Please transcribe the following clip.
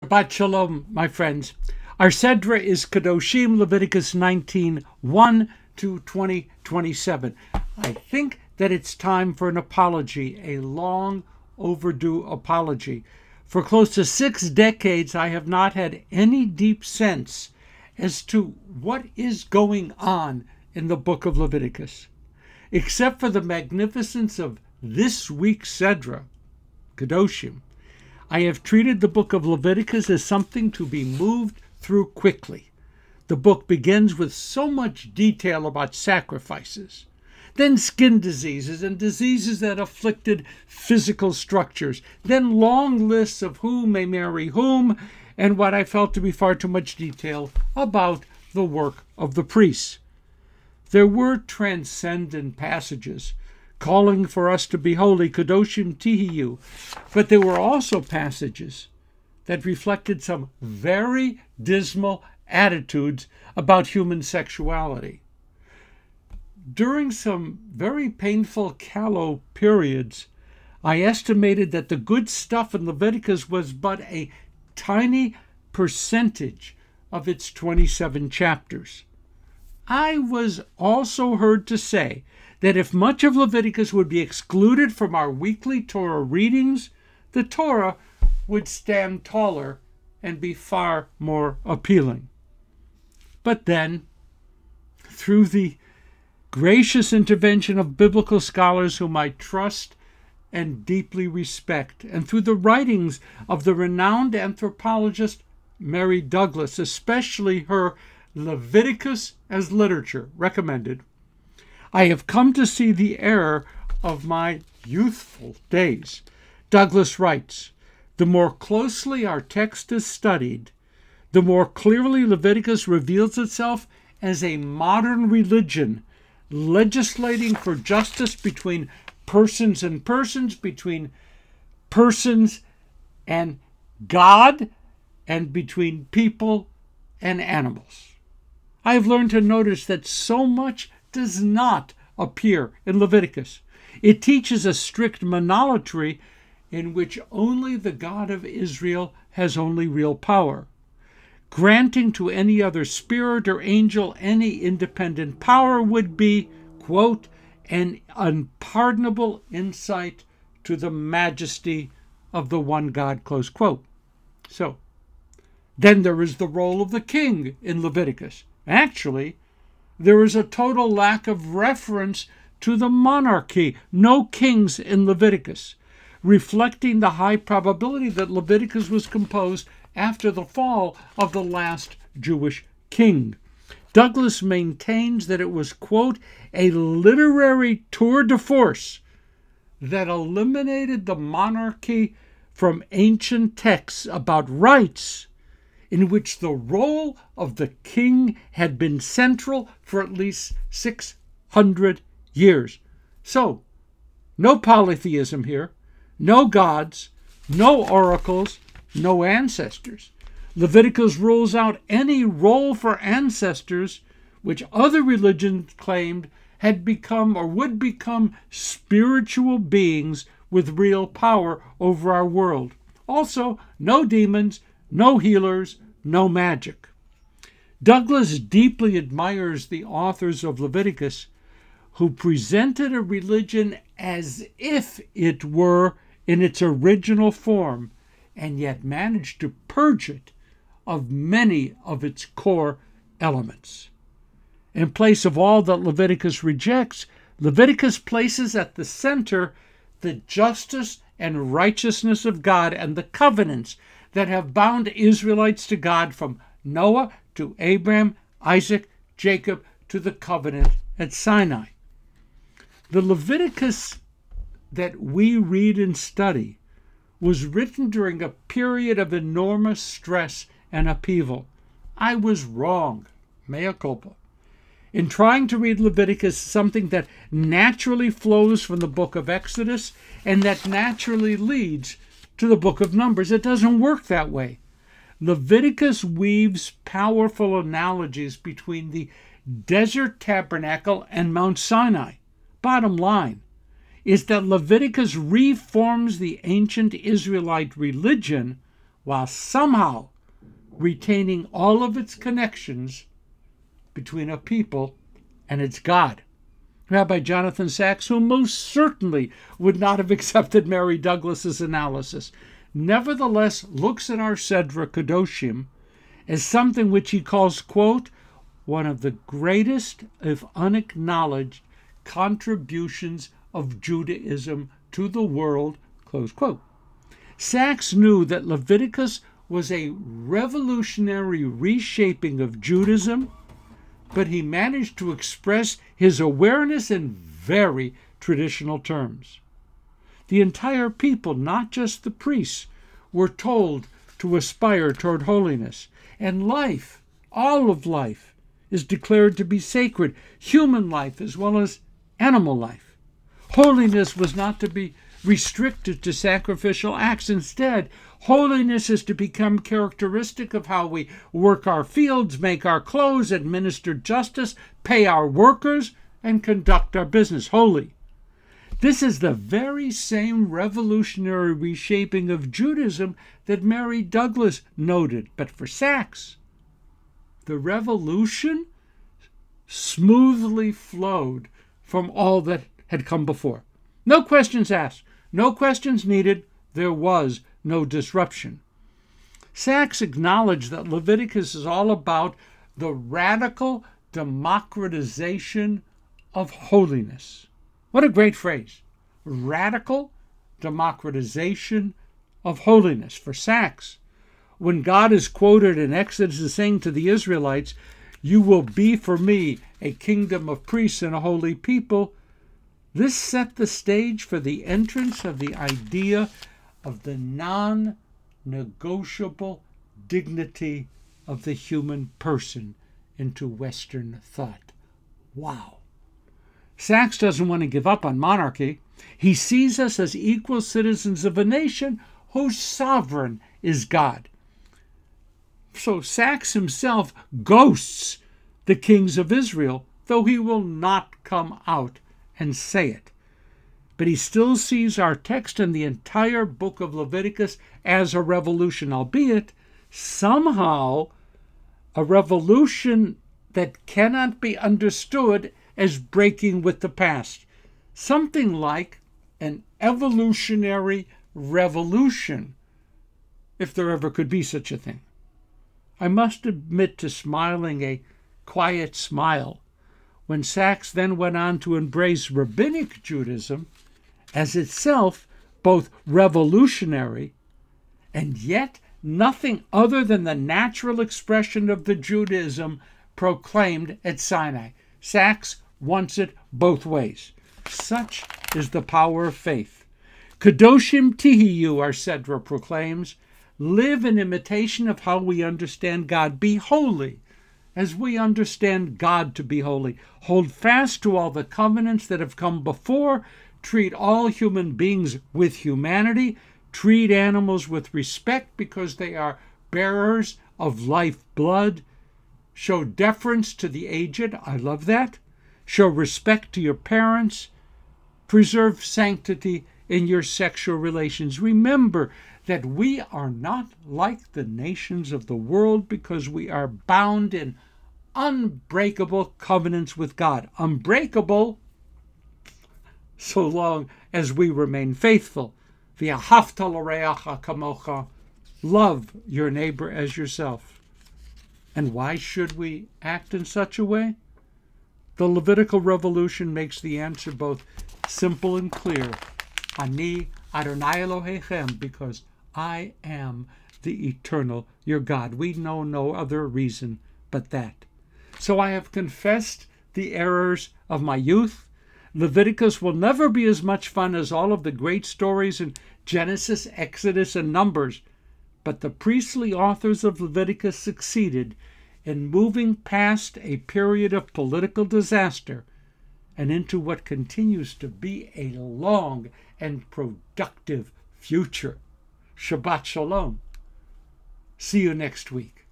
Shabbat Shalom, my friends. Our Sedra is Kedoshim, Leviticus 19:1 to 20:27. I think that it's time for an apology, a long overdue apology. For close to 6 decades, I have not had any deep sense as to what is going on in the book of Leviticus. Except for the magnificence of this week's Sedra, Kedoshim, I have treated the book of Leviticus as something to be moved through quickly. The book begins with so much detail about sacrifices, then skin diseases and diseases that afflicted physical structures, then long lists of who may marry whom, and what I felt to be far too much detail about the work of the priests. There were transcendent passages calling for us to be holy, Kedoshim Tihiyu, but there were also passages that reflected some very dismal attitudes about human sexuality. During some very painful callow periods, I estimated that the good stuff in Leviticus was but a tiny percentage of its 27 chapters. I was also heard to say that if much of Leviticus would be excluded from our weekly Torah readings, the Torah would stand taller and be far more appealing. But then, through the gracious intervention of biblical scholars whom I trust and deeply respect, and through the writings of the renowned anthropologist Mary Douglas, especially her Leviticus as Literature, recommended, I have come to see the error of my youthful days. Douglas writes, the more closely our text is studied, the more clearly Leviticus reveals itself as a modern religion, legislating for justice between persons and persons, between persons and God, and between people and animals. I have learned to notice that so much does not appear in Leviticus. It teaches a strict monolatry in which only the God of Israel has only real power. Granting to any other spirit or angel any independent power would be, quote, an unpardonable insight to the majesty of the one God, close quote. So, then there is the role of the king in Leviticus. Actually, there is a total lack of reference to the monarchy. No kings in Leviticus, reflecting the high probability that Leviticus was composed after the fall of the last Jewish king. Douglas maintains that it was, quote, a literary tour de force that eliminated the monarchy from ancient texts about rights in which the role of the king had been central for at least 600 years. So, no polytheism here, no gods, no oracles, no ancestors. Leviticus rules out any role for ancestors which other religions claimed had become or would become spiritual beings with real power over our world. Also, no demons, no healers, no magic. Douglas deeply admires the authors of Leviticus who presented a religion as if it were in its original form and yet managed to purge it of many of its core elements. In place of all that Leviticus rejects, Leviticus places at the center the justice and righteousness of God and the covenants that have bound Israelites to God from Noah to Abraham, Isaac, Jacob, to the covenant at Sinai. The Leviticus that we read and study was written during a period of enormous stress and upheaval. I was wrong, mea culpa, in trying to read Leviticus, something that naturally flows from the book of Exodus and that naturally leads to the book of Numbers. It doesn't work that way. Leviticus weaves powerful analogies between the desert tabernacle and Mount Sinai. Bottom line is that Leviticus reforms the ancient Israelite religion while somehow retaining all of its connections between a people and its God. Rabbi Jonathan Sacks, who most certainly would not have accepted Mary Douglas's analysis, nevertheless looks at our Sedra Kedoshim as something which he calls, quote, one of the greatest, if unacknowledged, contributions of Judaism to the world, close quote. Sacks knew that Leviticus was a revolutionary reshaping of Judaism, but he managed to express his awareness in very traditional terms. The entire people, not just the priests, were told to aspire toward holiness, and life, all of life, is declared to be sacred, human life as well as animal life. Holiness was not to be restricted to sacrificial acts. Instead, holiness is to become characteristic of how we work our fields, make our clothes, administer justice, pay our workers, and conduct our business. Holy. This is the very same revolutionary reshaping of Judaism that Mary Douglas noted. But for Sacks, the revolution smoothly flowed from all that had come before. No questions asked, no questions needed. There was no disruption. Sacks acknowledged that Leviticus is all about the radical democratization of holiness. What a great phrase. Radical democratization of holiness. For Sacks, when God is quoted in Exodus as saying to the Israelites, "You will be for me a kingdom of priests and a holy people," this set the stage for the entrance of the idea of the non-negotiable dignity of the human person into Western thought. Wow. Sacks doesn't want to give up on monarchy. He sees us as equal citizens of a nation whose sovereign is God. So Sacks himself ghosts the kings of Israel, though he will not come out and say it. But he still sees our text and the entire book of Leviticus as a revolution, albeit somehow a revolution that cannot be understood as breaking with the past. Something like an evolutionary revolution, if there ever could be such a thing. I must admit to smiling a quiet smile when Sacks then went on to embrace rabbinic Judaism as itself both revolutionary and yet nothing other than the natural expression of the Judaism proclaimed at Sinai. Sacks wants it both ways. Such is the power of faith. Kedoshim tihiyu, our Sedra proclaims, live in imitation of how we understand God. Be holy as we understand God to be holy. Hold fast to all the covenants that have come before. Treat all human beings with humanity. Treat animals with respect because they are bearers of life blood. Show deference to the aged. I love that. Show respect to your parents. Preserve sanctity in your sexual relations. Remember that we are not like the nations of the world because we are bound in unbreakable covenants with God. Unbreakable so long as we remain faithful. V'ahavta l'reacha kamocha. Love your neighbor as yourself. And why should we act in such a way? The Levitical revolution makes the answer both simple and clear. Ani Adonai Elohechem, because I am the eternal, your God. We know no other reason but that. So I have confessed the errors of my youth. Leviticus will never be as much fun as all of the great stories in Genesis, Exodus, and Numbers, but the priestly authors of Leviticus succeeded in moving past a period of political disaster and into what continues to be a long and productive future. Shabbat Shalom. See you next week.